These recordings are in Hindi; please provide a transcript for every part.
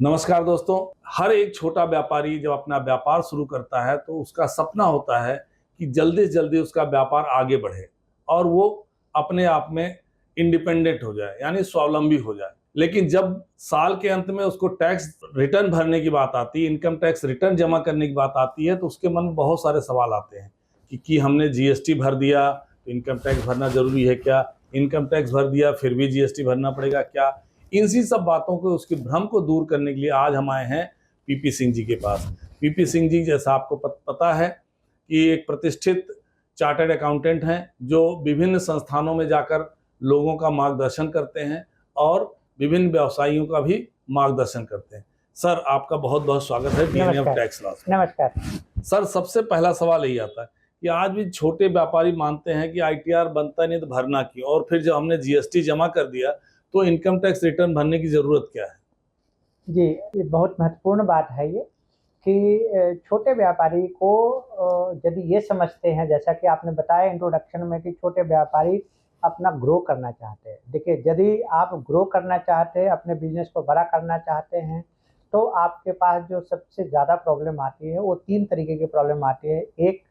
नमस्कार दोस्तों। हर एक छोटा व्यापारी जब अपना व्यापार शुरू करता है तो उसका सपना होता है कि जल्दी से जल्दी उसका व्यापार आगे बढ़े और वो अपने आप में इंडिपेंडेंट हो जाए, यानी स्वावलंबी हो जाए। लेकिन जब साल के अंत में उसको टैक्स रिटर्न भरने की बात आती है, इनकम टैक्स रिटर्न जमा करने की बात आती है, तो उसके मन में बहुत सारे सवाल आते हैं कि हमने जीएसटी भर दिया तो इनकम टैक्स भरना जरूरी है क्या? इनकम टैक्स भर दिया फिर भी जीएसटी भरना पड़ेगा क्या? इसी सब बातों को, उसके भ्रम को दूर करने के लिए आज हम आए हैं पीपी सिंह जी के पास। पीपी सिंह जी, जैसा आपको पता है कि एक प्रतिष्ठित चार्टर्ड अकाउंटेंट हैं जो विभिन्न संस्थानों में जाकर लोगों का मार्गदर्शन करते हैं और विभिन्न व्यवसायियों का भी मार्गदर्शन करते हैं। सर, आपका बहुत बहुत स्वागत है बीएनए ऑफ टैक्स लॉस। नमस्कार सर, सबसे पहला सवाल यही आता है कि आज भी छोटे व्यापारी मानते हैं कि आईटीआर बनता नहीं तो भरना क्यों, और फिर जब हमने जीएसटी जमा कर दिया तो इनकम टैक्स रिटर्न भरने की जरूरत क्या है? जी, ये बहुत महत्वपूर्ण बात है ये कि छोटे व्यापारी को यदि ये समझते हैं, जैसा कि आपने बताया इंट्रोडक्शन में, कि छोटे व्यापारी अपना ग्रो करना चाहते हैं। देखिए, यदि आप ग्रो करना चाहते हैं, अपने बिजनेस को बड़ा करना चाहते हैं, तो आपके पास जो सबसे ज़्यादा प्रॉब्लम आती है वो 3 तरीके की प्रॉब्लम आती है। एक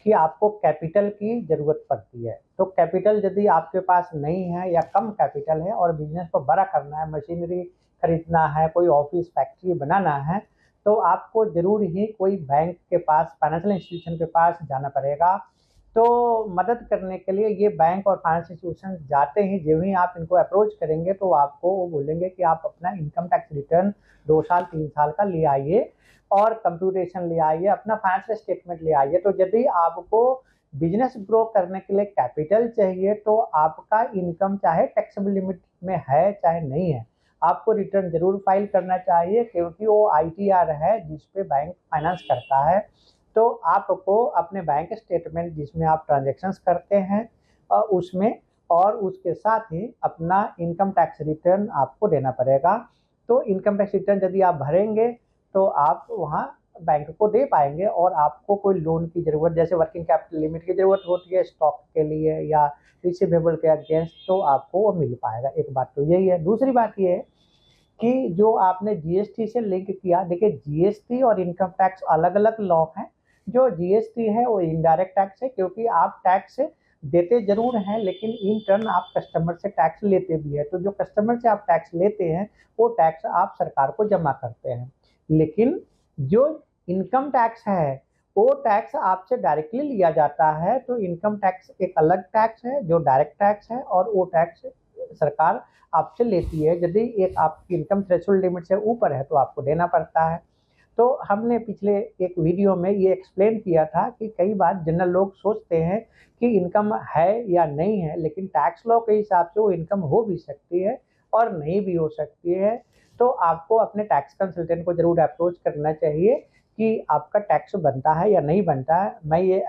कि आपको कैपिटल की ज़रूरत पड़ती है। तो कैपिटल यदि आपके पास नहीं है या कम कैपिटल है और बिजनेस को बड़ा करना है, मशीनरी खरीदना है, कोई ऑफिस फैक्ट्री बनाना है, तो आपको ज़रूर ही कोई बैंक के पास, फाइनेंशियल इंस्टीट्यूशन के पास जाना पड़ेगा। तो मदद करने के लिए ये बैंक और फाइनेंशियल इंस्टीट्यूशन जाते ही, जो ही आप इनको अप्रोच करेंगे तो आपको वो बोलेंगे कि आप अपना इनकम टैक्स रिटर्न 2 साल 3 साल का ले आइए और कंप्यूटेशन ले आइए, अपना फाइनेंशियल स्टेटमेंट ले आइए। तो यदि आपको बिजनेस ग्रो करने के लिए कैपिटल चाहिए तो आपका इनकम चाहे टैक्सेबल लिमिट में है चाहे नहीं है, आपको रिटर्न जरूर फाइल करना चाहिए, क्योंकि वो आईटीआर है जिस पे बैंक फाइनेंस करता है। तो आपको अपने बैंक स्टेटमेंट जिसमें आप ट्रांजेक्शन्स करते हैं उसमें, और उसके साथ ही अपना इनकम टैक्स रिटर्न आपको देना पड़ेगा। तो इनकम टैक्स रिटर्न यदि आप भरेंगे तो आप वहाँ बैंक को दे पाएंगे और आपको कोई लोन की ज़रूरत, जैसे वर्किंग कैपिटल लिमिट की ज़रूरत होती है स्टॉक के लिए या रिसीवेबल के अगेंस्ट, तो आपको वो मिल पाएगा। एक बात तो यही है। दूसरी बात ये है कि जो आपने जीएसटी से लिंक किया, देखिए जीएसटी और इनकम टैक्स अलग अलग लॉ हैं। जो जीएसटी है वो इनडायरेक्ट टैक्स है, क्योंकि आप टैक्स देते जरूर हैं लेकिन इन टर्न आप कस्टमर से टैक्स लेते भी है। तो जो कस्टमर से आप टैक्स लेते हैं वो टैक्स आप सरकार को जमा करते हैं। लेकिन जो इनकम टैक्स है वो टैक्स आपसे डायरेक्टली लिया जाता है। तो इनकम टैक्स एक अलग टैक्स है जो डायरेक्ट टैक्स है, और वो टैक्स सरकार आपसे लेती है। यदि एक आपकी इनकम थ्रेशोल्ड लिमिट से ऊपर है तो आपको देना पड़ता है। तो हमने पिछले एक वीडियो में ये एक्सप्लेन किया था कि कई बार जनरल लोग सोचते हैं कि इनकम है या नहीं है, लेकिन टैक्स लॉ के हिसाब से वो इनकम हो भी सकती है और नहीं भी हो सकती है। तो आपको अपने टैक्स कंसल्टेंट को ज़रूर अप्रोच करना चाहिए कि आपका टैक्स बनता है या नहीं बनता है। मैं ये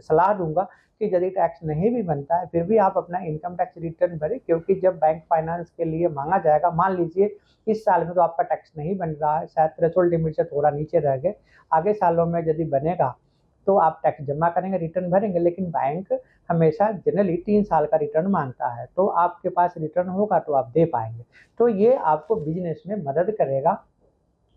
सलाह दूंगा कि यदि टैक्स नहीं भी बनता है फिर भी आप अपना इनकम टैक्स रिटर्न भरें, क्योंकि जब बैंक फाइनेंस के लिए मांगा जाएगा, मान लीजिए इस साल में तो आपका टैक्स नहीं बन रहा है, शायद थ्रेशोल्ड लिमिट से थोड़ा नीचे रह गए, आगे सालों में यदि बनेगा तो आप टैक्स जमा करेंगे, रिटर्न भरेंगे। लेकिन बैंक हमेशा जनरली 3 साल का रिटर्न मांगता है, तो आपके पास रिटर्न होगा तो आप दे पाएंगे। तो ये आपको बिजनेस में मदद करेगा।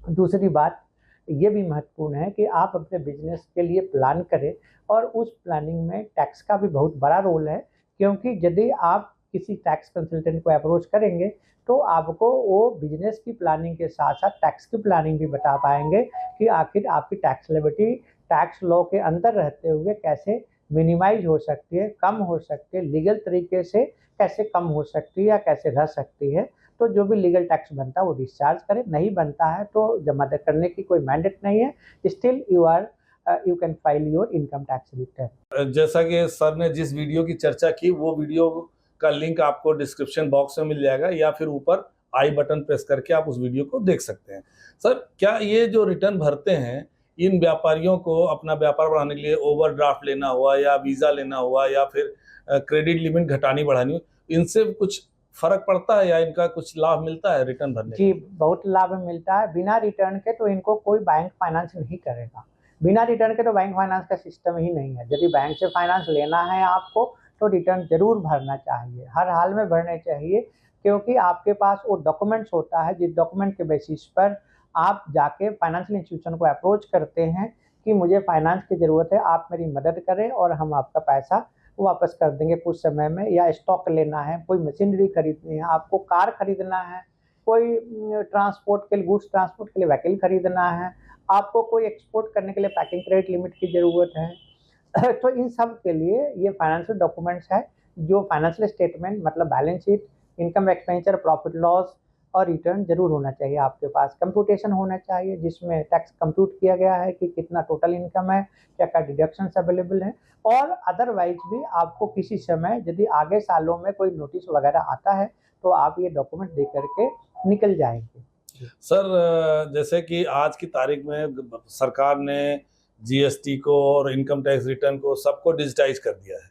दूसरी बात ये भी महत्वपूर्ण है कि आप अपने बिजनेस के लिए प्लान करें, और उस प्लानिंग में टैक्स का भी बहुत बड़ा रोल है, क्योंकि यदि आप किसी टैक्स कंसल्टेंट को अप्रोच करेंगे तो आपको वो बिजनेस की प्लानिंग के साथ साथ टैक्स की प्लानिंग भी बता पाएंगे कि आखिर आपकी टैक्स लिएबिलिटी टैक्स लॉ के अंदर रहते हुए कैसे मिनिमाइज हो सकती है, कम हो सकती है, लीगल तरीके से कैसे कम हो सकती है या कैसे रह सकती है। तो जो भी लीगल टैक्स बनता है वो डिस्चार्ज करें, नहीं बनता है तो जमा करने की कोई मैंडेट नहीं है। Still you can file your income tax return. जैसा कि सर ने जिस वीडियो की चर्चा की, वो वीडियो का लिंक आपको डिस्क्रिप्शन बॉक्स में मिल जाएगा या फिर ऊपर आई बटन प्रेस करके आप उस वीडियो को देख सकते हैं। सर, क्या ये जो रिटर्न भरते हैं, इन व्यापारियों को अपना व्यापार बढ़ाने के लिए ओवरड्राफ्ट लेना हुआ या वीजा लेना हुआ या फिर क्रेडिट लिमिट घटानी बढ़ानी हुई, इनसे कुछ फर्क पड़ता है या इनका कुछ लाभ मिलता है रिटर्न भरने जी, का? बहुत लाभ मिलता है। बिना रिटर्न के तो इनको कोई बैंक फाइनेंस नहीं करेगा। बिना रिटर्न के तो बैंक फाइनेंस का सिस्टम ही नहीं है। यदि बैंक से फाइनेंस लेना है आपको तो रिटर्न ज़रूर भरना चाहिए, हर हाल में भरने चाहिए। क्योंकि आपके पास वो डॉक्यूमेंट्स होता है जिस डॉक्यूमेंट के बेसिस पर आप जाके फाइनेंशियल इंस्टीट्यूशन को अप्रोच करते हैं कि मुझे फाइनेंस की ज़रूरत है, आप मेरी मदद करें और हम आपका पैसा वापस कर देंगे कुछ समय में। या स्टॉक लेना है, कोई मशीनरी खरीदनी है, आपको कार खरीदना है, कोई ट्रांसपोर्ट के लिए, गुड्स ट्रांसपोर्ट के लिए व्हीकल खरीदना है, आपको कोई एक्सपोर्ट करने के लिए पैकिंग क्रेडिट लिमिट की ज़रूरत है। तो इन सब के लिए ये फाइनेंशियल डॉक्यूमेंट्स है जो फाइनेंशियल स्टेटमेंट मतलब balance sheet, income expenditure, profit loss और रिटर्न जरूर होना चाहिए आपके पास। कंप्यूटेशन होना चाहिए जिसमें टैक्स कंप्यूट किया गया है कि कितना टोटल इनकम है, क्या क्या डिडक्शंस अवेलेबल हैं, और अदरवाइज भी आपको किसी समय यदि आगे सालों में कोई नोटिस वगैरह आता है तो आप ये डॉक्यूमेंट दे करके निकल जाएंगे। सर जैसे कि आज की तारीख में सरकार ने जीएसटी को और इनकम टैक्स रिटर्न को सबको डिजिटाइज कर दिया है,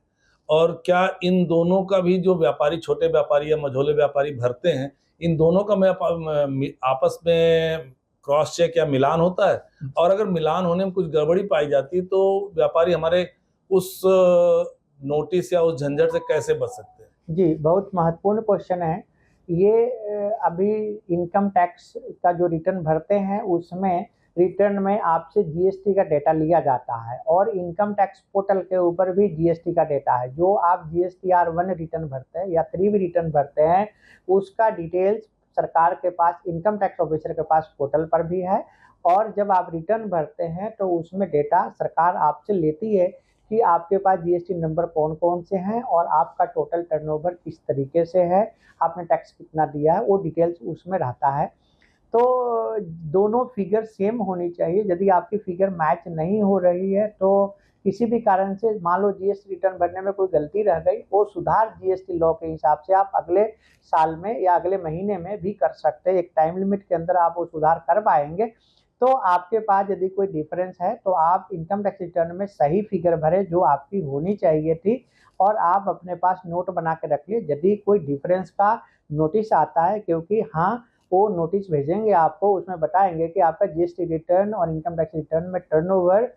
और क्या इन दोनों का भी जो व्यापारी, छोटे व्यापारी या मझोले व्यापारी भरते हैं, इन दोनों का आपस में क्रॉस चेक या मिलान होता है? और अगर मिलान होने में कुछ गड़बड़ी पाई जाती है तो व्यापारी हमारे उस नोटिस या उस झंझट से कैसे बच सकते हैं? जी, बहुत महत्वपूर्ण क्वेश्चन है ये। अभी इनकम टैक्स का जो रिटर्न भरते हैं उसमें रिटर्न में आपसे जीएसटी का डेटा लिया जाता है और इनकम टैक्स पोर्टल के ऊपर भी जीएसटी का डेटा है। जो आप GSTR-1 रिटर्न भरते हैं या 3 भी रिटर्न भरते हैं उसका डिटेल्स सरकार के पास, इनकम टैक्स ऑफिसर के पास पोर्टल पर भी है। और जब आप रिटर्न भरते हैं तो उसमें डेटा सरकार आपसे लेती है कि आपके पास जीएसटी नंबर कौन कौन से हैं और आपका टोटल टर्नओवर किस तरीके से है, आपने टैक्स कितना दिया है, वो डिटेल्स उसमें रहता है। तो दोनों फिगर सेम होनी चाहिए। यदि आपकी फिगर मैच नहीं हो रही है तो किसी भी कारण से मान लो जीएसटी रिटर्न भरने में कोई गलती रह गई, वो सुधार जीएसटी लॉ के हिसाब से आप अगले साल में या अगले महीने में भी कर सकते हैं। एक टाइम लिमिट के अंदर आप वो सुधार कर पाएंगे। तो आपके पास यदि कोई डिफरेंस है तो आप इनकम टैक्स रिटर्न में सही फिगर भरे जो आपकी होनी चाहिए थी, और आप अपने पास नोट बना के रखिए। यदि कोई डिफरेंस का नोटिस आता है, क्योंकि हाँ वो नोटिस भेजेंगे आपको, उसमें बताएंगे कि आपका जीएसटी रिटर्न और इनकम टैक्स रिटर्न में टर्नओवर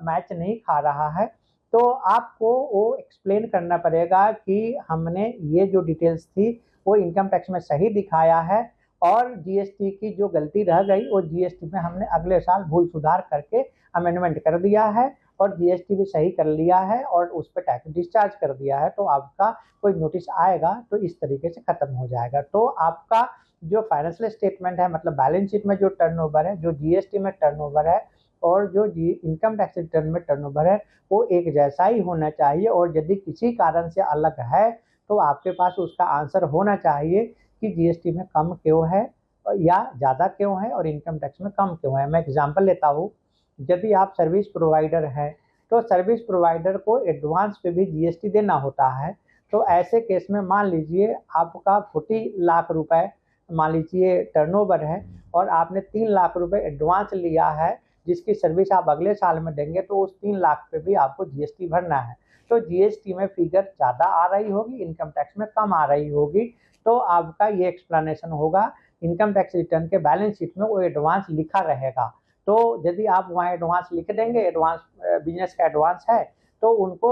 मैच नहीं खा रहा है, तो आपको वो एक्सप्लेन करना पड़ेगा कि हमने ये जो डिटेल्स थी वो इनकम टैक्स में सही दिखाया है और जीएसटी की जो गलती रह गई वो जीएसटी में हमने अगले साल भूल सुधार करके अमेंडमेंट कर दिया है और जीएसटी भी सही कर लिया है और उस पर टैक्स डिस्चार्ज कर दिया है। तो आपका कोई नोटिस आएगा तो इस तरीके से खत्म हो जाएगा। तो आपका जो फाइनेंशियल स्टेटमेंट है मतलब बैलेंस शीट में जो टर्नओवर है, जो जीएसटी में टर्नओवर है और जो इनकम टैक्स रिटर्न में टर्नओवर है, वो एक जैसा ही होना चाहिए। और यदि किसी कारण से अलग है तो आपके पास उसका आंसर होना चाहिए कि जीएसटी में कम क्यों है या ज़्यादा क्यों है और इनकम टैक्स में कम क्यों है। मैं एग्जांपल लेता हूँ, यदि आप सर्विस प्रोवाइडर हैं तो सर्विस प्रोवाइडर को एडवांस पे भी जीएसटी देना होता है। तो ऐसे केस में मान लीजिए आपका 40 लाख रुपए मान लीजिए टर्नओवर है और आपने 3 लाख रुपए एडवांस लिया है जिसकी सर्विस आप अगले साल में देंगे, तो उस 3 लाख पे भी आपको जीएसटी भरना है। तो जीएसटी में फिगर ज़्यादा आ रही होगी, इनकम टैक्स में कम आ रही होगी। तो आपका ये एक्सप्लेनेशन होगा, इनकम टैक्स रिटर्न के बैलेंस शीट में वो एडवांस लिखा रहेगा। तो यदि आप वहाँ एडवांस लिख देंगे, एडवांस बिजनेस का एडवांस है, तो उनको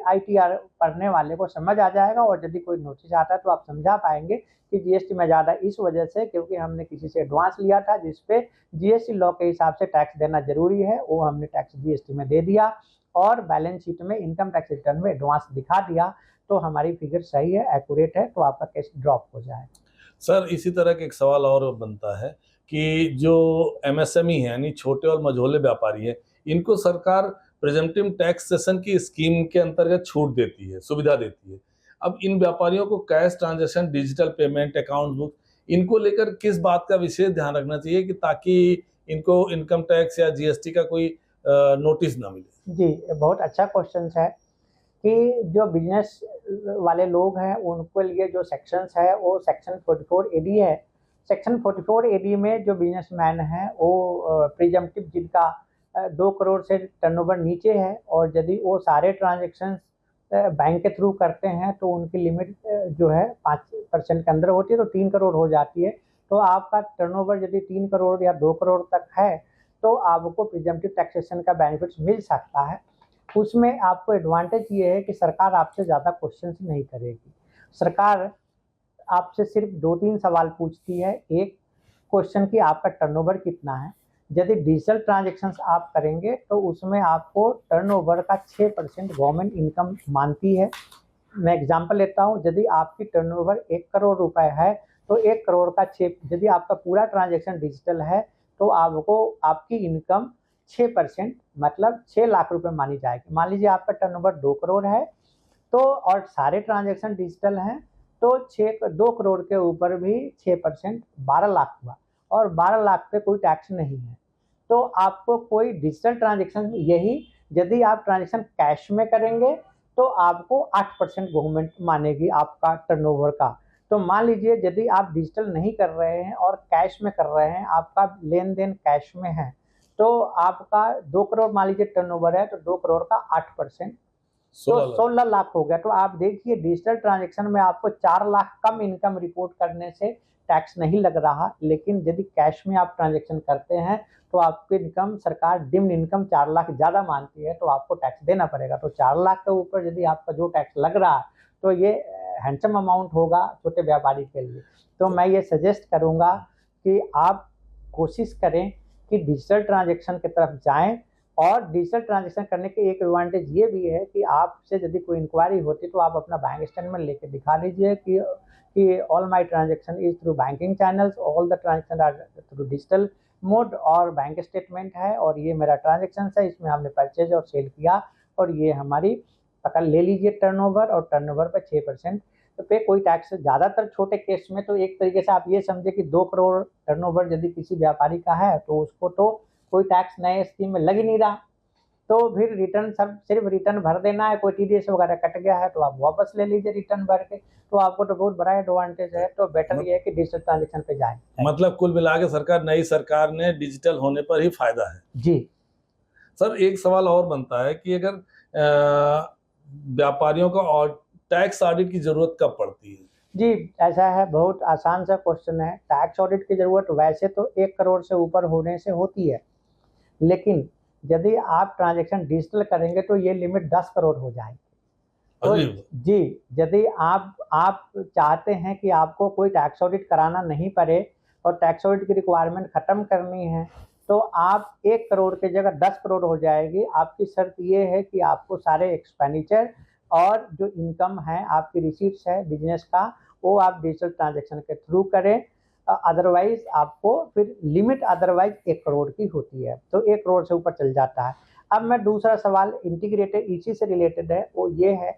आईटीआर पढ़ने वाले को समझ आ जाएगा और यदि कोई नोटिस आता है तो आप समझा पाएंगे कि जीएसटी में ज़्यादा इस वजह से क्योंकि हमने किसी से एडवांस लिया था जिस पे जीएसटी लॉ के हिसाब से टैक्स देना जरूरी है, वो हमने टैक्स जीएसटी में दे दिया और बैलेंस शीट में इनकम टैक्स रिटर्न में एडवांस दिखा दिया, तो हमारी फिगर सही है, एक्यूरेट है, तो आपका केस ड्रॉप हो जाएगा। सर इसी तरह का एक सवाल और बनता है कि जो एमएसएमई है यानी छोटे और मझोले व्यापारी हैं, इनको सरकार प्रिजम्पटिव टैक्स सेशन की स्कीम के अंतर्गत छूट देती है, सुविधा देती है। अब इन व्यापारियों को cash transaction, digital payment, account book, इनको लेकर किस बात का विशेष ध्यान रखना चाहिए कि ताकि इनको इनकम टैक्स या जीएसटी का कोई नोटिस ना मिले? जी, बहुत अच्छा क्वेश्चन है कि जो बिजनेस वाले लोग हैं उनके लिए जो सेक्शंस है वो सेक्शन 44 एडी है। सेक्शन 44 एडी में जो बिजनेसमैन है वो प्रिजम्पटिव जिनका 2 करोड़ से टर्नओवर नीचे है और यदि वो सारे ट्रांजेक्शन्स बैंक के थ्रू करते हैं तो उनकी लिमिट जो है 5% के अंदर होती है, तो 3 करोड़ हो जाती है। तो आपका टर्नओवर यदि 3 करोड़ या 2 करोड़ तक है तो आपको प्रिजम्पटिव टैक्सेशन का बेनिफिट्स मिल सकता है। उसमें आपको एडवांटेज ये है कि सरकार आपसे ज़्यादा क्वेश्चन नहीं करेगी। सरकार आपसे सिर्फ 2-3 सवाल पूछती है। एक क्वेश्चन कि आपका टर्नओवर कितना है। यदि डिजिटल ट्रांजैक्शंस आप करेंगे तो उसमें आपको टर्नओवर का 6% गवर्नमेंट इनकम मानती है। मैं एग्जांपल लेता हूँ, यदि आपकी टर्नओवर 1 करोड़ रुपए है तो 1 करोड़ का 6, यदि आपका पूरा ट्रांजैक्शन डिजिटल है तो आपको आपकी इनकम 6% मतलब 6 लाख रुपए मानी जाएगी। मान लीजिए आपका टर्नओवर 2 करोड़ है तो और सारे ट्रांजैक्शन डिजिटल हैं तो 2 करोड़ के ऊपर भी 6% 12 लाख हुआ, और 12 लाख पे कोई टैक्स नहीं है। तो आपको कोई डिजिटल ट्रांजैक्शन में यही, यदि आप ट्रांजैक्शन कैश में करेंगे तो आपको 8% गवर्नमेंट मानेगी आपका टर्नओवर का। तो मान लीजिए यदि आप डिजिटल नहीं कर रहे हैं और कैश में कर रहे हैं, आपका लेन देन कैश में है, तो आपका 2 करोड़ मान लीजिए टर्नओवर है तो 2 करोड़ का 8% तो 16 लाख हो गया। तो आप देखिए डिजिटल ट्रांजैक्शन में आपको 4 लाख कम इनकम रिपोर्ट करने से टैक्स नहीं लग रहा, लेकिन यदि कैश में आप ट्रांजैक्शन करते हैं तो आपकी इनकम सरकार डिम्ड इनकम 4 लाख ज़्यादा मानती है तो आपको टैक्स देना पड़ेगा। तो 4 लाख के ऊपर यदि आपका जो टैक्स लग रहा है तो ये हैंडसम अमाउंट होगा छोटे व्यापारी के लिए। तो मैं ये सजेस्ट करूँगा कि आप कोशिश करें कि डिजिटल ट्रांजैक्शन की तरफ जाएं, और डिजिटल ट्रांजैक्शन करने के एक एडवांटेज ये भी है कि आपसे यदि कोई इंक्वायरी होती तो आप अपना बैंक स्टेटमेंट लेके दिखा दीजिए कि all my transaction is through banking channels, all the transaction are through digital mode, और बैंक स्टेटमेंट है और ये मेरा ट्रांजैक्शन है, इसमें हमने परचेज और सेल किया और ये हमारी पकड़ ले लीजिए टर्नओवर, और टर्नओवर पर 6% पे कोई टैक्स। ज़्यादातर छोटे केस में तो एक तरीके से आप ये समझे कि 2 करोड़ टर्नओवर यदि किसी व्यापारी का है तो उसको तो कोई टैक्स नए स्कीम में लग ही नहीं रहा, तो फिर रिटर्न सिर्फ रिटर्न भर देना है, कोई टीडीएस वगैरह कट गया है तो आप वापस ले लीजिए रिटर्न भर के, तो आपको तो बहुत बड़ा एडवांटेज है। तो बेटर ये है कि डिजिटल ट्रांजैक्शन पे जाएं। मतलब कुल मिला के नई सरकार ने डिजिटल होने पर ही फायदा है। जी सर, एक सवाल और बनता है कि अगर व्यापारियों को और टैक्स ऑडिट की जरूरत कब पड़ती है? जी, ऐसा है, बहुत आसान सा क्वेश्चन है। टैक्स ऑडिट की जरूरत वैसे तो 1 करोड़ से ऊपर होने से होती है, लेकिन यदि आप ट्रांजैक्शन डिजिटल करेंगे तो ये लिमिट 10 करोड़ हो जाएगी। तो जी, यदि आप चाहते हैं कि आपको कोई टैक्स ऑडिट कराना नहीं पड़े और टैक्स ऑडिट की रिक्वायरमेंट खत्म करनी है तो आप 1 करोड़ की जगह 10 करोड़ हो जाएगी। आपकी शर्त ये है कि आपको सारे एक्सपेंडिचर और जो इनकम है, आपकी रिसीट्स है बिजनेस का, वो आप डिजिटल ट्रांजैक्शन के थ्रू करें, अदरवाइज आपको फिर लिमिट अदरवाइज 1 करोड़ की होती है, तो 1 करोड़ से ऊपर चल जाता है। अब मैं दूसरा सवाल इंटीग्रेटेड इसी से रिलेटेड है, वो ये है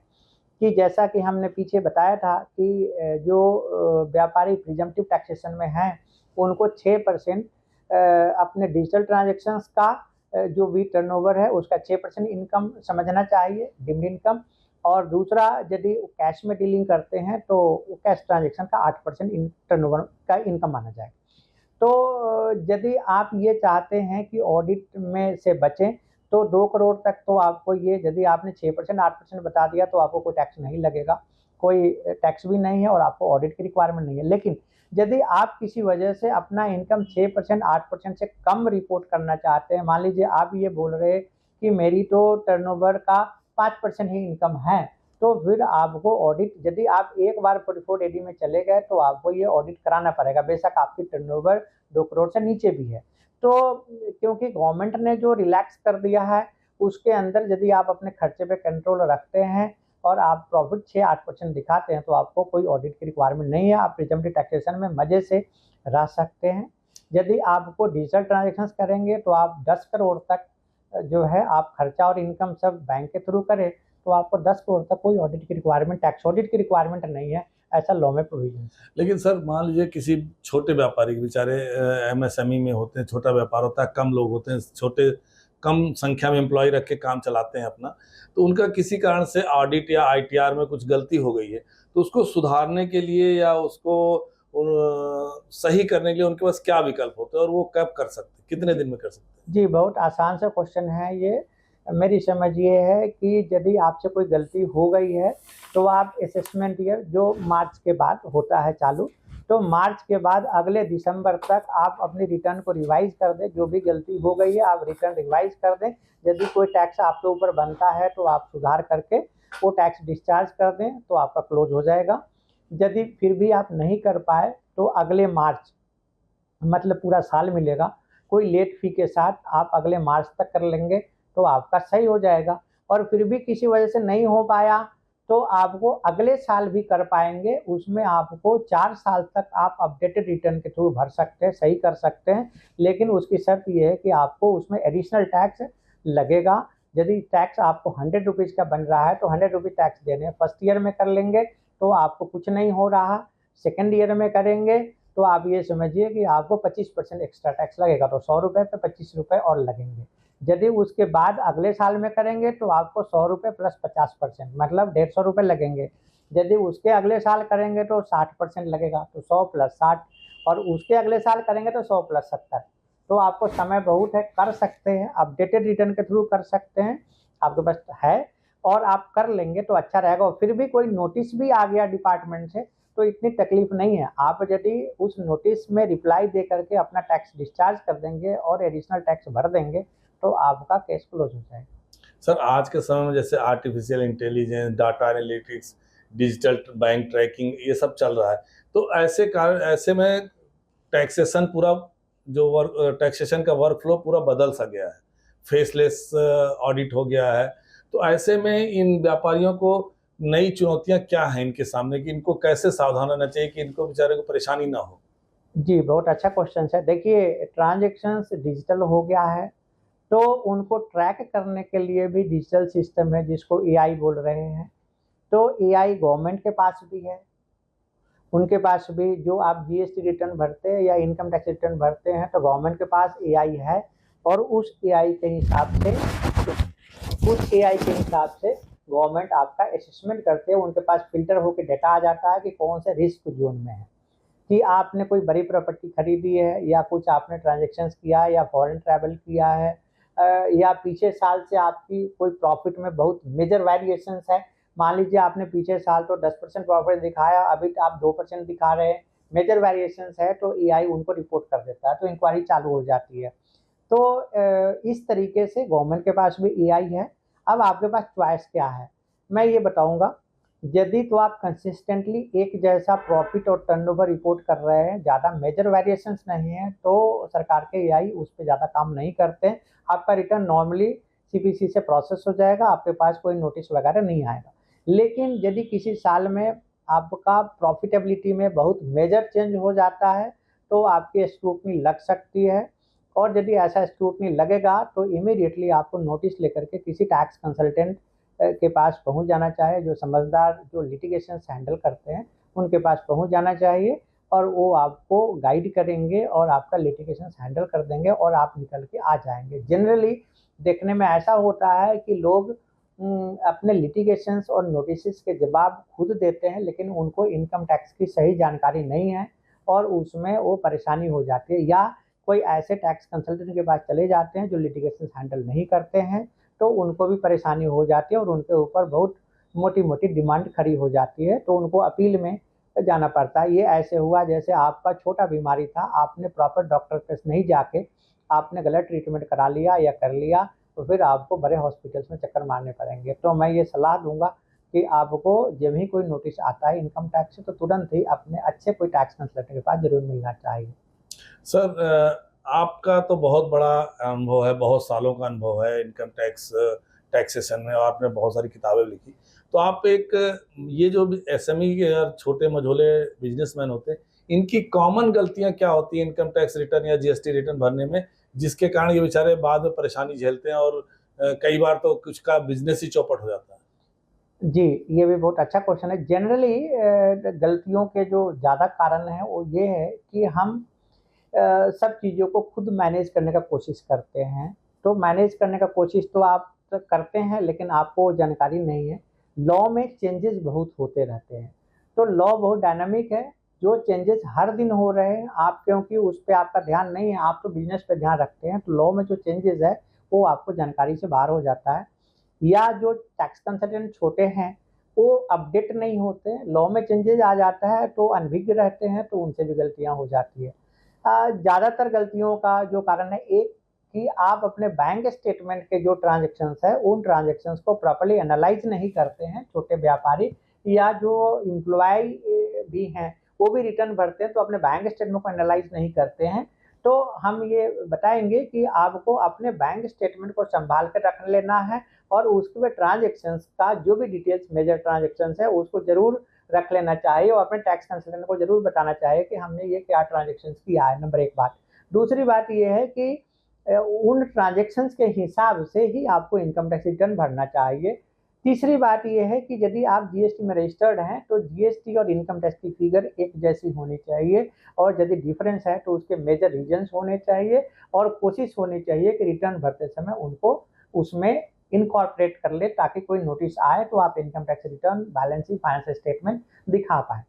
कि जैसा कि हमने पीछे बताया था कि जो व्यापारी प्रिजम्पटिव टैक्सेशन में हैं उनको 6% अपने डिजिटल ट्रांजैक्शंस का जो भी टर्नओवर है उसका 6% इनकम समझना चाहिए, डिम्ड इनकम, और दूसरा यदि कैश में डीलिंग करते हैं तो कैश ट्रांजैक्शन का 8% टर्नओवर का इनकम माना जाए। तो यदि आप ये चाहते हैं कि ऑडिट में से बचें तो 2 करोड़ तक तो आपको ये, यदि आपने 6% 8% बता दिया तो आपको कोई टैक्स नहीं लगेगा, कोई टैक्स भी नहीं है और आपको ऑडिट की रिक्वायरमेंट नहीं है। लेकिन यदि आप किसी वजह से अपना इनकम 6% 8% से कम रिपोर्ट करना चाहते हैं, मान लीजिए आप ये बोल रहे हैं कि मेरी तो टर्नओवर का 5% ही इनकम है, तो फिर आपको ऑडिट, यदि आप एक बार 44AD में चले गए तो आपको ये ऑडिट कराना पड़ेगा, बेशक आपकी टर्नओवर 2 करोड़ से नीचे भी है। तो क्योंकि गवर्नमेंट ने जो रिलैक्स कर दिया है उसके अंदर यदि आप अपने खर्चे पे कंट्रोल रखते हैं और आप प्रॉफिट 6-8% दिखाते हैं तो आपको कोई ऑडिट की रिक्वायरमेंट नहीं है, आप प्रिजम्पटिव टैक्सेशन में मजे से रह सकते हैं। यदि आपको डिजिटल ट्रांजैक्शंस करेंगे तो आप 10 करोड़ तक जो है आप खर्चा और इनकम सब बैंक के थ्रू करें तो आपको 10 करोड़ तक कोई ऑडिट की रिक्वायरमेंट, टैक्स ऑडिट की रिक्वायरमेंट नहीं है, ऐसा लॉ में प्रोविजन। लेकिन सर, मान लीजिए किसी छोटे व्यापारी के बेचारे एमएसएमई में होते हैं, छोटा व्यापार होता है, कम लोग होते हैं, छोटे कम संख्या में एम्प्लॉय रख के काम चलाते हैं अपना, तो उनका किसी कारण से ऑडिट या आईटीआर में कुछ गलती हो गई है तो उसको सुधारने के लिए या उसको सही करने के लिए उनके पास क्या विकल्प होते हैं और वो कब कर सकते हैं, कितने दिन में कर सकते हैं? जी, बहुत आसान सा क्वेश्चन है ये। मेरी समझ ये है कि यदि आपसे कोई गलती हो गई है तो आप असेसमेंट ईयर जो मार्च के बाद होता है चालू, तो मार्च के बाद अगले दिसंबर तक आप अपनी रिटर्न को रिवाइज कर दें। जो भी गलती हो गई है आप रिटर्न रिवाइज कर दें। यदि कोई टैक्स आपके ऊपर बनता है तो आप सुधार करके वो टैक्स डिस्चार्ज कर दें तो आपका क्लोज हो जाएगा। यदि फिर भी आप नहीं कर पाए तो अगले मार्च, मतलब पूरा साल मिलेगा, कोई लेट फी के साथ आप अगले मार्च तक कर लेंगे तो आपका सही हो जाएगा। और फिर भी किसी वजह से नहीं हो पाया तो आपको अगले साल भी कर पाएंगे, उसमें आपको 4 साल तक आप अपडेटेड रिटर्न के थ्रू भर सकते हैं, सही कर सकते हैं। लेकिन उसकी शर्त ये है कि आपको उसमें एडिशनल टैक्स लगेगा। यदि टैक्स आपको 100 रुपीज़ का बन रहा है तो 100 रुपीज़ टैक्स देने हैं। फर्स्ट ईयर में कर लेंगे तो आपको कुछ नहीं हो रहा, सेकेंड ईयर में करेंगे तो आप ये समझिए कि आपको 25% एक्स्ट्रा टैक्स लगेगा, तो 100 रुपये पे 25 रुपये और लगेंगे। यदि उसके बाद अगले साल में करेंगे तो आपको 100 रुपये प्लस 50%, मतलब 150 रुपये लगेंगे। यदि उसके अगले साल करेंगे तो 60% लगेगा, तो 100 प्लस 60, और उसके अगले साल करेंगे तो 100 प्लस 70। तो आपको समय बहुत है, कर सकते हैं, अपडेटेड रिटर्न के थ्रू कर सकते हैं, आपके पास है और आप कर लेंगे तो अच्छा रहेगा। और फिर भी कोई नोटिस भी आ गया डिपार्टमेंट से तो इतनी तकलीफ नहीं है। आप यदि उस नोटिस में रिप्लाई दे करके अपना टैक्स डिस्चार्ज कर देंगे और एडिशनल टैक्स भर देंगे तो आपका केस क्लोज हो जाएगा। सर आज के समय में जैसे artificial intelligence, data analytics, digital bank tracking ये सब चल रहा है, तो ऐसे में टैक्सेशन पूरा जो वर्क टैक्सेशन का वर्क फ्लो पूरा बदल सा गया है, फेसलेस ऑडिट हो गया है। तो ऐसे में इन व्यापारियों को नई चुनौतियां क्या हैं इनके सामने, कि इनको कैसे सावधान रहना चाहिए कि इनको बेचारे को परेशानी ना हो? जी, बहुत अच्छा क्वेश्चन है। देखिए, ट्रांजैक्शंस डिजिटल हो गया है तो उनको ट्रैक करने के लिए भी डिजिटल सिस्टम है जिसको एआई बोल रहे हैं। तो एआई गवर्नमेंट के पास भी है, उनके पास भी, जो आप जीएसटी रिटर्न भरते हैं या इनकम टैक्स रिटर्न भरते हैं तो गवर्नमेंट के पास एआई है। और उस एआई के हिसाब से गवर्नमेंट आपका असेसमेंट करते हैं, उनके पास फिल्टर होकर डेटा आ जाता है कि कौन से रिस्क जोन में है, कि आपने कोई बड़ी प्रॉपर्टी खरीदी है या कुछ आपने ट्रांजैक्शंस किया है या फॉरेन ट्रैवल किया है, या पीछे साल से आपकी कोई प्रॉफिट में बहुत मेजर वेरिएशंस है। मान लीजिए आपने पीछे साल तो 10% प्रॉफिट दिखाया, अभी आप 2% दिखा रहे हैं, मेजर वेरिएशंस है तो एआई उनको रिपोर्ट कर देता है, तो इंक्वायरी चालू हो जाती है। तो इस तरीके से गवर्नमेंट के पास भी एआई है। अब आपके पास चॉइस क्या है, मैं ये बताऊंगा। यदि तो आप कंसिस्टेंटली एक जैसा प्रॉफिट और टर्नओवर रिपोर्ट कर रहे हैं, ज़्यादा मेजर वेरिएशंस नहीं है, तो सरकार के एआई उस पर ज़्यादा काम नहीं करते हैं। आपका रिटर्न नॉर्मली सीपीसी से प्रोसेस हो जाएगा, आपके पास कोई नोटिस वगैरह नहीं आएगा। लेकिन यदि किसी साल में आपका प्रॉफिटेबिलिटी में बहुत मेजर चेंज हो जाता है तो आपकी स्क्रूटनी लग सकती है। और यदि ऐसा स्क्रूटनी लगेगा तो इमीडिएटली आपको नोटिस लेकर के किसी टैक्स कंसल्टेंट के पास पहुंच जाना चाहिए, जो समझदार, जो लिटिगेशन हैंडल करते हैं उनके पास पहुंच जाना चाहिए, और वो आपको गाइड करेंगे और आपका लिटिगेशन हैंडल कर देंगे और आप निकल के आ जाएंगे। जनरली देखने में ऐसा होता है कि लोग अपने लिटिगेशंस और नोटिस के जवाब खुद देते हैं, लेकिन उनको इनकम टैक्स की सही जानकारी नहीं है और उसमें वो परेशानी हो जाती है, या कोई ऐसे टैक्स कंसल्टेंट के पास चले जाते हैं जो लिटिगेशन हैंडल नहीं करते हैं तो उनको भी परेशानी हो जाती है और उनके ऊपर बहुत मोटी मोटी डिमांड खड़ी हो जाती है, तो उनको अपील में जाना पड़ता है। ये ऐसे हुआ जैसे आपका छोटा बीमारी था, आपने प्रॉपर डॉक्टर के पास नहीं जाके आपने गलत ट्रीटमेंट करा लिया या कर लिया, तो फिर आपको बड़े हॉस्पिटल्स में चक्कर मारने पड़ेंगे। तो मैं ये सलाह दूंगा कि आपको जब भी कोई नोटिस आता है इनकम टैक्स से तो तुरंत ही अपने अच्छे कोई टैक्स कंसल्टेंट के पास जरूर मिलना चाहिए। सर आपका तो बहुत बड़ा अनुभव है, बहुत सालों का अनुभव है इनकम टैक्सेशन में, और आपने बहुत सारी किताबें लिखी। तो आप ये जो एसएमई या छोटे मझोले बिजनेसमैन होते हैं, इनकी कॉमन गलतियां क्या होती हैं इनकम टैक्स रिटर्न या जीएसटी रिटर्न भरने में, जिसके कारण ये बेचारे बाद में परेशानी झेलते हैं और कई बार तो कुछ का बिजनेस ही चौपट हो जाता है? जी, ये भी बहुत अच्छा क्वेश्चन है। जनरली गलतियों के जो ज़्यादा कारण हैं वो ये है कि हम सब चीज़ों को खुद मैनेज करने का कोशिश करते हैं। तो मैनेज करने का कोशिश तो आप करते हैं लेकिन आपको जानकारी नहीं है। लॉ में चेंजेस बहुत होते रहते हैं, तो लॉ बहुत डायनामिक है। जो चेंजेस हर दिन हो रहे हैं आप, क्योंकि उस पे आपका ध्यान नहीं है, आप तो बिजनेस पे ध्यान रखते हैं, तो लॉ में जो चेंजेस है वो आपको जानकारी से बाहर हो जाता है। या जो टैक्स कंसल्टेंट छोटे हैं वो अपडेट नहीं होते, लॉ में चेंजेस आ जाता है तो अनभिज्ञ रहते हैं, तो उनसे भी गलतियां हो जाती है। ज़्यादातर गलतियों का जो कारण है एक, कि आप अपने बैंक स्टेटमेंट के जो ट्रांजैक्शंस है उन ट्रांजैक्शंस को प्रॉपर्ली एनालाइज नहीं करते हैं छोटे व्यापारी, या जो एम्प्लॉय भी हैं वो भी रिटर्न भरते हैं तो अपने बैंक स्टेटमेंट को एनालाइज नहीं करते हैं, तो हम ये बताएंगे कि आपको अपने बैंक स्टेटमेंट को संभाल कर रख लेना है और उसके बाद ट्रांजेक्शन्स का जो भी डिटेल्स मेजर ट्रांजेक्शन्स है उसको जरूर रख लेना चाहिए और अपने टैक्स कंसल्टेंट को जरूर बताना चाहिए कि हमने ये क्या ट्रांजेक्शन्स किया है। नंबर एक बात। दूसरी बात ये है कि उन ट्रांजेक्शन्स के हिसाब से ही आपको इनकम टैक्स रिटर्न भरना चाहिए। तीसरी बात यह है कि यदि आप जीएसटी में रजिस्टर्ड हैं तो जीएसटी और इनकम टैक्स की फिगर एक जैसी होनी चाहिए और यदि डिफरेंस है तो उसके मेजर रीजन्स होने चाहिए और कोशिश होनी चाहिए कि रिटर्न भरते समय उनको उसमें इनकॉर्पोरेट कर ले ताकि कोई नोटिस आए तो आप income tax return, balance sheet, financial statement दिखा पाएँ।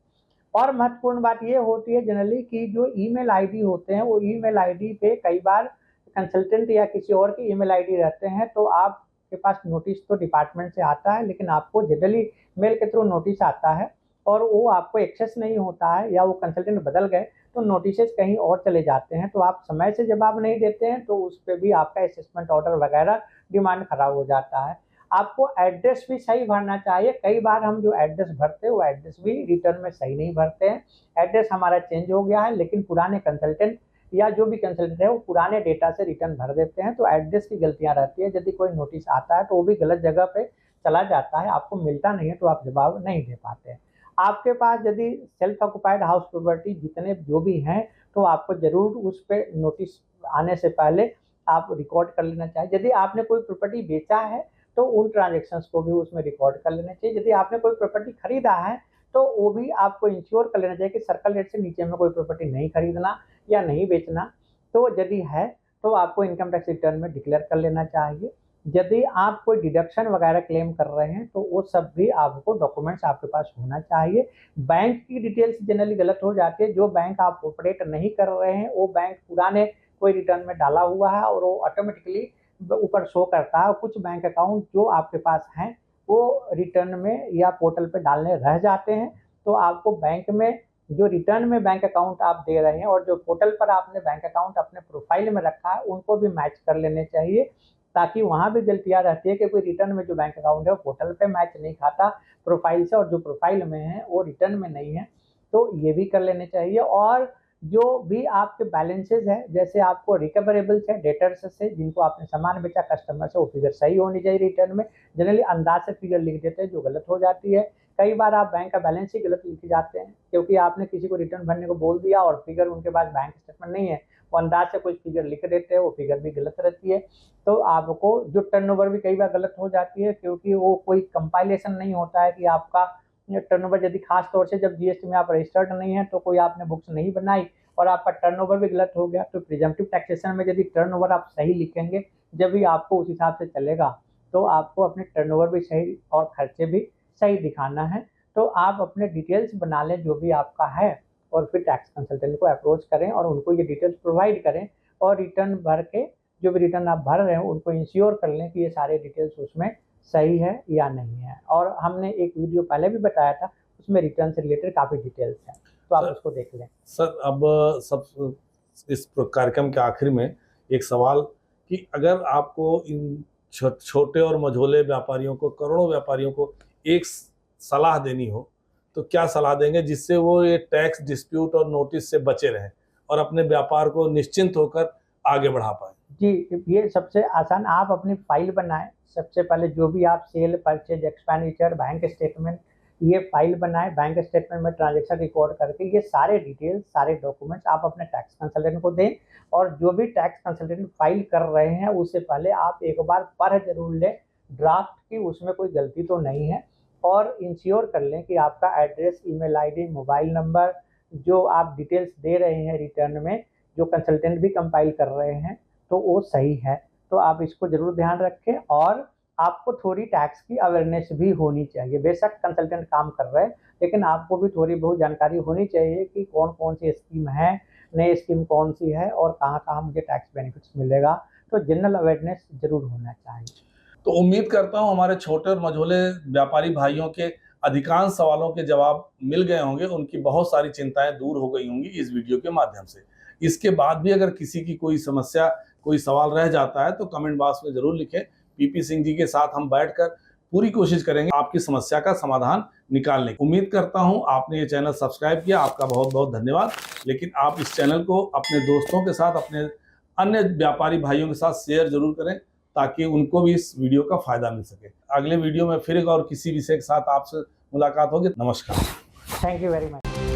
और महत्वपूर्ण बात ये होती है जनरली कि जो ईमेल आईडी होते हैं वो ईमेल आईडी पे कई बार कंसल्टेंट या किसी और की ईमेल आईडी रहते हैं तो आपके पास नोटिस तो डिपार्टमेंट से आता है लेकिन आपको जनरली मेल के थ्रू नोटिस आता है और वो आपको एक्सेस नहीं होता है या वो कंसल्टेंट बदल गए तो नोटिसेस कहीं और चले जाते हैं, तो आप समय से जवाब नहीं देते हैं तो उस पर भी आपका असेसमेंट ऑर्डर वगैरह डिमांड खराब हो जाता है। आपको एड्रेस भी सही भरना चाहिए। कई बार हम जो एड्रेस भरते हैं वो एड्रेस भी रिटर्न में सही नहीं भरते हैं। एड्रेस हमारा चेंज हो गया है लेकिन पुराने कंसल्टेंट या जो भी कंसल्टेंट है वो पुराने डेटा से रिटर्न भर देते हैं, तो एड्रेस की गलतियां रहती है। यदि कोई नोटिस आता है तो वो भी गलत जगह पे चला जाता है, आपको मिलता नहीं है तो आप जवाब नहीं दे पाते हैं। आपके पास यदि सेल्फ ऑक्युपाइड हाउस प्रॉपर्टी जितने जो भी हैं तो आपको जरूर उस पर नोटिस आने से पहले आप रिकॉर्ड कर लेना चाहिए। यदि आपने कोई प्रॉपर्टी बेचा है तो उन ट्रांजेक्शन्स को भी उसमें रिकॉर्ड कर लेना चाहिए। यदि आपने कोई प्रॉपर्टी खरीदा है तो वो भी आपको इंश्योर कर लेना चाहिए कि सर्कल रेट से नीचे में कोई प्रॉपर्टी नहीं खरीदना या नहीं बेचना। तो यदि है तो आपको इनकम टैक्स रिटर्न में डिक्लेयर कर लेना चाहिए। यदि आप कोई डिडक्शन वगैरह क्लेम कर रहे हैं तो वो सब भी आपको डॉक्यूमेंट्स आपके पास होना चाहिए। बैंक की डिटेल्स जनरली गलत हो जाती है। जो बैंक आप ऑपरेट नहीं कर रहे हैं वो बैंक पुराने कोई रिटर्न में डाला हुआ है और वो ऑटोमेटिकली ऊपर शो करता है। कुछ बैंक अकाउंट जो आपके पास हैं वो रिटर्न में या पोर्टल पे डालने रह जाते हैं, तो आपको बैंक में जो रिटर्न में बैंक अकाउंट आप दे रहे हैं और जो पोर्टल पर आपने बैंक अकाउंट अपने प्रोफाइल में रखा है उनको भी मैच कर लेने चाहिए, ताकि वहाँ भी गलतियाँ रहती है कि कोई रिटर्न में जो बैंक अकाउंट है वो पोर्टल पे मैच नहीं खाता प्रोफाइल से और जो प्रोफाइल में है वो रिटर्न में नहीं है, तो ये भी कर लेने चाहिए। और जो भी आपके बैलेंसेज है, जैसे आपको रिकवरेबल्स है डेटर्स से जिनको आपने सामान बेचा कस्टमर से, वो फिगर सही होनी चाहिए रिटर्न में। जनरली अंदाज से फिगर लिख देते हैं जो गलत हो जाती है। कई बार आप बैंक का बैलेंस ही गलत लिख जाते हैं क्योंकि आपने किसी को रिटर्न भरने को बोल दिया और फिगर उनके पास बैंक स्टेटमेंट नहीं है, वो अंदाज से कुछ फिगर लिख देते हैं, वो फिगर भी गलत रहती है। तो आपको जो टर्नओवर भी कई बार गलत हो जाती है क्योंकि वो कोई कंपाइलेशन नहीं होता है कि आपका टर्नओवर, यदि खास तौर से जब जीएसटी में आप रजिस्टर्ड नहीं है तो कोई आपने बुक्स नहीं बनाई और आपका टर्नओवर भी गलत हो गया, तो प्रिजम्पटिव टैक्सेशन में यदि टर्नओवर आप सही लिखेंगे जब भी आपको उस हिसाब से चलेगा, तो आपको अपने टर्नओवर भी सही और खर्चे भी सही दिखाना है। तो आप अपने डिटेल्स बना लें जो भी आपका है और फिर टैक्स कंसल्टेंट को अप्रोच करें और उनको ये डिटेल्स प्रोवाइड करें और रिटर्न भर के जो भी रिटर्न आप भर रहे हैं उनको इंश्योर कर लें कि ये सारे डिटेल्स उसमें सही है या नहीं है। और हमने एक वीडियो पहले भी बताया था, उसमें रिटर्न से रिलेटेड काफ़ी डिटेल्स हैं, तो आप उसको देख लें। सर अब सब इस कार्यक्रम के आखिर में एक सवाल कि अगर आपको इन छोटे और मझोले व्यापारियों को, करोड़ों व्यापारियों को एक सलाह देनी हो तो क्या सलाह देंगे जिससे वो ये टैक्स डिस्प्यूट और नोटिस से बचे रहें और अपने व्यापार को निश्चिंत होकर आगे बढ़ा पाएं? जी, ये सबसे आसान, आप अपनी फाइल बनाएं। सबसे पहले जो भी आप sale, purchase, expenditure, bank statement, ये फाइल बनाएं। बैंक स्टेटमेंट में ट्रांजैक्शन रिकॉर्ड करके ये सारे डिटेल्स, सारे डॉक्यूमेंट्स आप अपने टैक्स कंसल्टेंट को दें और जो भी टैक्स कंसल्टेंट फाइल कर रहे हैं उससे पहले आप एक बार पढ़ जरूर लें ड्राफ्ट की, उसमें कोई गलती तो नहीं है, और इंश्योर कर लें कि आपका address, email ID, mobile number, जो आप डिटेल्स दे रहे हैं रिटर्न में, जो कंसल्टेंट भी कंपाइल कर रहे हैं, तो वो सही है। तो आप इसको ज़रूर ध्यान रखें और आपको थोड़ी टैक्स की अवेयरनेस भी होनी चाहिए। बेशक कंसल्टेंट काम कर रहे हैं लेकिन आपको भी थोड़ी बहुत जानकारी होनी चाहिए कि कौन कौन सी स्कीम है, नई स्कीम कौन सी है और कहाँ कहाँ मुझे टैक्स बेनिफिट्स मिलेगा। तो जनरल अवेयरनेस ज़रूर होना चाहिए। तो उम्मीद करता हूं हमारे छोटे और मझोले व्यापारी भाइयों के अधिकांश सवालों के जवाब मिल गए होंगे, उनकी बहुत सारी चिंताएं दूर हो गई होंगी इस वीडियो के माध्यम से। इसके बाद भी अगर किसी की कोई समस्या, कोई सवाल रह जाता है तो कमेंट बॉक्स में ज़रूर लिखें। पीपी सिंह जी के साथ हम बैठकर पूरी कोशिश करेंगे आपकी समस्या का समाधान निकालने की। उम्मीद करता हूं आपने ये चैनल सब्सक्राइब किया, आपका बहुत बहुत धन्यवाद। लेकिन आप इस चैनल को अपने दोस्तों के साथ, अपने अन्य व्यापारी भाइयों के साथ शेयर जरूर करें ताकि उनको भी इस वीडियो का फायदा मिल सके। अगले वीडियो में फिर एक और किसी विषय के साथ आपसे मुलाकात होगी। नमस्कार। Thank you very much.